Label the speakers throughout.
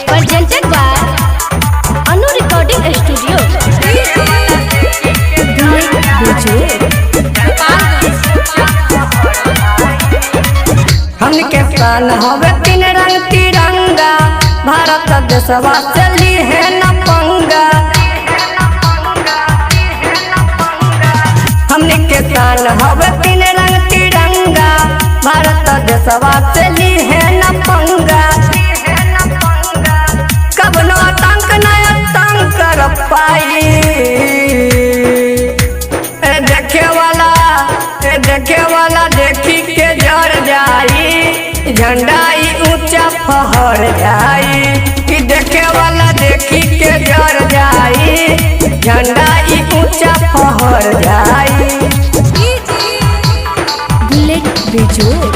Speaker 1: presented by Anu Recording Studio.
Speaker 2: हमके प्राण हवे तीन रंग तिरंगा, भारत देशवा चली है न पंगा। हमके प्राण हवे तीन रंग तिरंगा, भारत देशवा चली है न पंगा। कब नो आतंक न आतंक कर पाई, देखे वाला देखी के जर जाई, झंडा ई ऊंचा फहर जाई। कि देखे वाला देखी के जर जाई, झंडा ई ऊंचा फहर जाई।
Speaker 1: बुलेट बेजोड़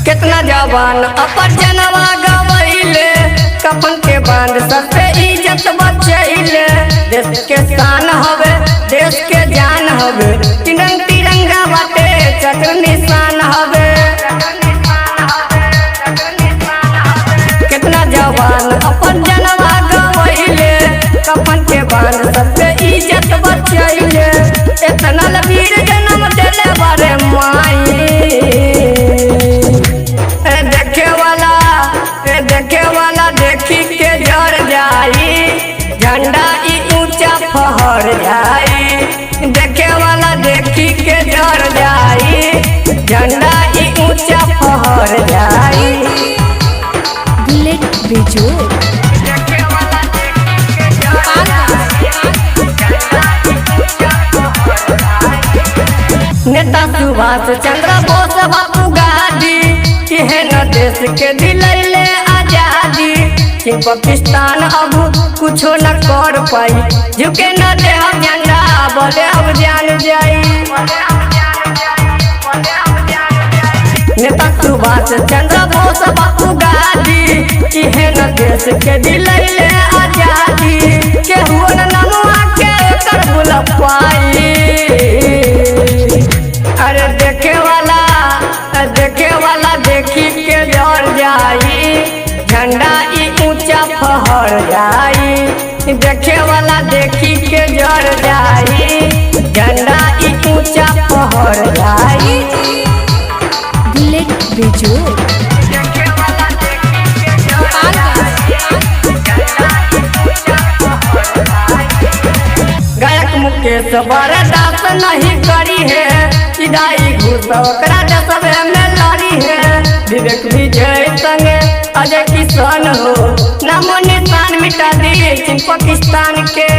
Speaker 2: कितना जवान अपन जनवा गवैले, कफन के बांध सर पे इज्जत बचैले। देश के शान हवे, देश के जान हवे, तिरंगा बाटे चक्र निशान हवे। कितना जवान अपन जनवा गवैले, कफन के बांध सर पे इज्जत बचैले। इतना वीर जन्म देले बारे माई, देखे वाला देखी के जर जाई, झंडा ई ऊंचा फहर जाई। देखे वाला देखी के जर जाई, झंडा ई ऊंचा फहर जाई।
Speaker 1: बुलेट बेजोड़
Speaker 2: नेता सुभाष चंद्र बोस बापू गांधी, है न देश के दिलैले आजादी। चीन पाकिस्तान अब कुछो न कर पाई, झुके न दे हम झंडा, बोले अब जान जाई। नेता सुभाष चंद्र बोस बापू गांधी, है न देश के दिलैले आजादी। केहू न नमुआ के कर बुला पाई। अरे देखे वाला देखी के जर जाई, झंडा ई ऊंचा फहर जाई। देखे वाला देखी के जर जाई, झंडा ई ऊंचा फहर जाई।
Speaker 1: बुलेट बेजोड़
Speaker 2: गायक मुकेश बर्दाश्त नहीं करी है, इदाई घुस ओकरा जसबे में लड़ी है। विवेक विजय संगे अजय किसान हो, नामो निशान मिटा दी चीन पाकिस्तान के।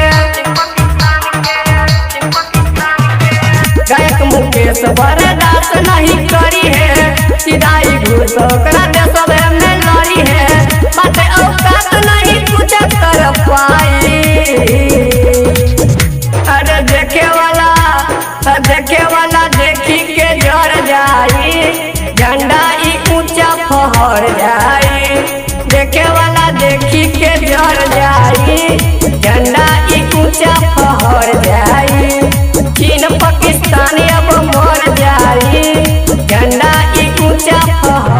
Speaker 2: गायक मुकेश बर्दाश्त नहीं करी है, इदाई घुस ओकरा जसबे में लड़ी है। बातें औकात नहीं कुछ कर पाई। अरे देखे वाला देखी के जर जाई, झंडा ई ऊंचा फहर जाई। देखे वाला देखी के जर जाई, झंडा ई ऊंचा फहर जाई। चीन पाकिस्तान अब मर जाई, झंडा ई ऊंचा फहर